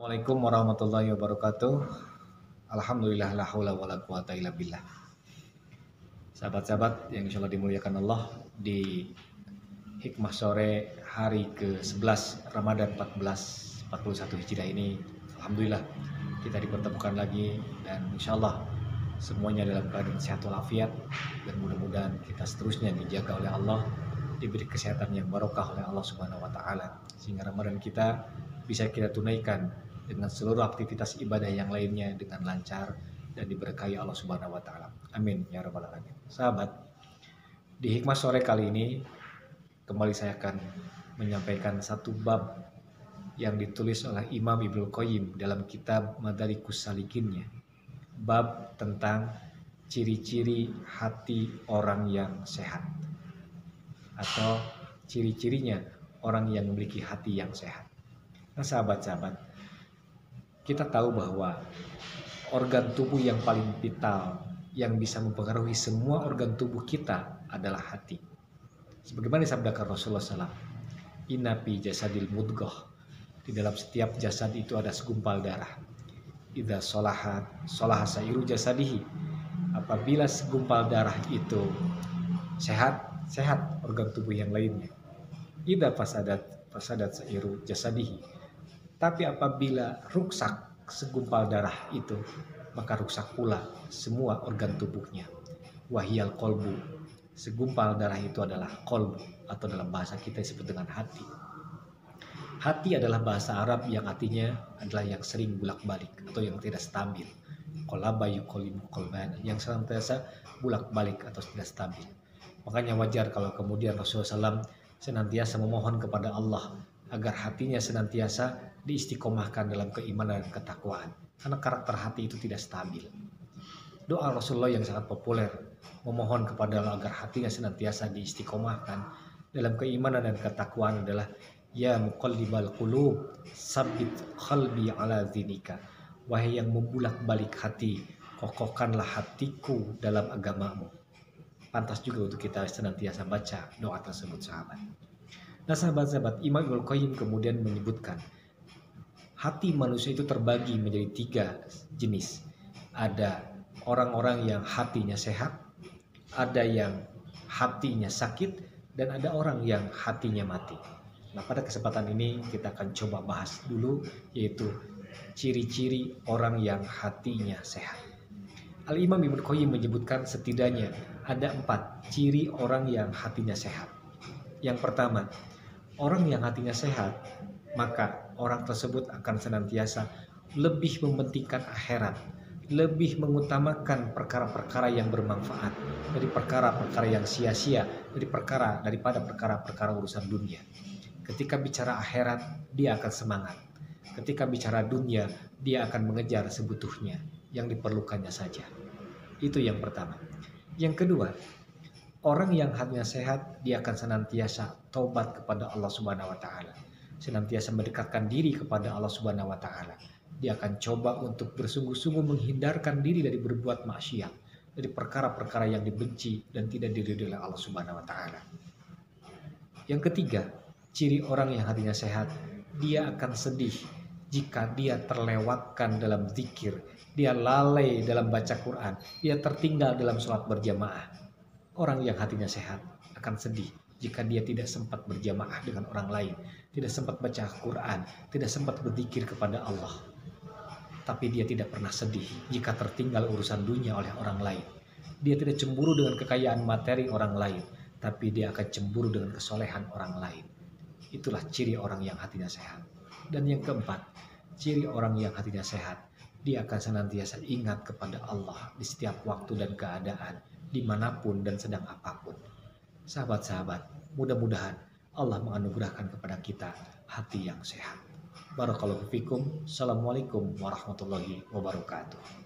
Assalamualaikum warahmatullahi wabarakatuh. Alhamdulillah la haula wala quwata illa billah. Sahabat-sahabat yang insyaallah dimuliakan Allah, di hikmah sore hari ke-11 Ramadan 1441 Hijriah ini, alhamdulillah kita dipertemukan lagi dan insyaallah semuanya dalam keadaan sehat walafiat, dan mudah-mudahan kita seterusnya dijaga oleh Allah, diberi kesehatan yang barokah oleh Allah Subhanahu wa taala, sehingga Ramadan kita bisa kita tunaikan dengan seluruh aktivitas ibadah yang lainnya dengan lancar dan diberkahi Allah Subhanahu wa taala. Amin ya rabbal alamin. Sahabat, di hikmah sore kali ini kembali saya akan menyampaikan satu bab yang ditulis oleh Imam Ibnu Qayyim dalam kitab Madarikus Salikinnya. Bab tentang ciri-ciri hati orang yang sehat, atau ciri-cirinya orang yang memiliki hati yang sehat. Nah, sahabat-sahabat, kita tahu bahwa organ tubuh yang paling vital yang bisa mempengaruhi semua organ tubuh kita adalah hati. Sebagaimana disabdakan Rasulullah SAW, inna fi jasadil mudghah, di dalam setiap jasad itu ada segumpal darah. Idza sholahat sholaha sairu jasadihi, apabila segumpal darah itu sehat, sehat organ tubuh yang lainnya. Idza fasadat sairu jasadihi, tapi apabila ruksak segumpal darah itu, maka ruksak pula semua organ tubuhnya. Wahyal kolbu, segumpal darah itu adalah kolbu, atau dalam bahasa kita disebut dengan hati. Hati adalah bahasa Arab yang artinya adalah yang sering bolak-balik atau yang tidak stabil. Qalaba yuqallibu qalban, yang senantiasa bolak-balik atau tidak stabil. Makanya wajar kalau kemudian Rasulullah SAW senantiasa memohon kepada Allah agar hatinya senantiasa diistiqomahkan dalam keimanan dan ketakwaan, karena karakter hati itu tidak stabil. Doa Rasulullah yang sangat populer memohon kepada Allah agar hatinya senantiasa diistiqomahkan dalam keimanan dan ketakwaan adalah, ya muqallibal qulub sabbit qalbi ala dinika, wahai yang membulak-balik hati, kokohkanlah hatiku dalam agamamu. Pantas juga untuk kita senantiasa baca doa tersebut, sahabat. Nah, sahabat-sahabat, Imam Ibnu Qayyim kemudian menyebutkan hati manusia itu terbagi menjadi 3 jenis. Ada orang-orang yang hatinya sehat, ada yang hatinya sakit, dan ada orang yang hatinya mati. Nah, pada kesempatan ini kita akan coba bahas dulu, yaitu ciri-ciri orang yang hatinya sehat. Al-Imam Ibnu Qayyim menyebutkan setidaknya ada 4 ciri orang yang hatinya sehat. Yang pertama, orang yang hatinya sehat, maka orang tersebut akan senantiasa lebih mementingkan akhirat, lebih mengutamakan perkara-perkara yang bermanfaat dari perkara-perkara yang sia-sia, daripada perkara-perkara urusan dunia. Ketika bicara akhirat, dia akan semangat. Ketika bicara dunia, dia akan mengejar sebutuhnya, yang diperlukannya saja. Itu yang pertama. Yang kedua, orang yang hatinya sehat, dia akan senantiasa taubat kepada Allah Subhanahu wa taala, senantiasa mendekatkan diri kepada Allah Subhanahu wa taala. Dia akan coba untuk bersungguh-sungguh menghindarkan diri dari berbuat maksiat, dari perkara-perkara yang dibenci dan tidak diridhoi oleh Allah Subhanahu wa taala. Yang ketiga, ciri orang yang hatinya sehat, dia akan sedih jika dia terlewatkan dalam zikir, dia lalai dalam baca Quran, dia tertinggal dalam sholat berjamaah. Orang yang hatinya sehat akan sedih jika dia tidak sempat berjamaah dengan orang lain, tidak sempat baca Quran, tidak sempat berzikir kepada Allah. Tapi dia tidak pernah sedih jika tertinggal urusan dunia oleh orang lain. Dia tidak cemburu dengan kekayaan materi orang lain, tapi dia akan cemburu dengan kesolehan orang lain. Itulah ciri orang yang hatinya sehat. Dan yang keempat, ciri orang yang hatinya sehat, dia akan senantiasa ingat kepada Allah di setiap waktu dan keadaan, dimanapun dan sedang apapun. Sahabat-sahabat, mudah-mudahan Allah menganugerahkan kepada kita hati yang sehat. Barakallahu fikum. Assalamualaikum warahmatullahi wabarakatuh.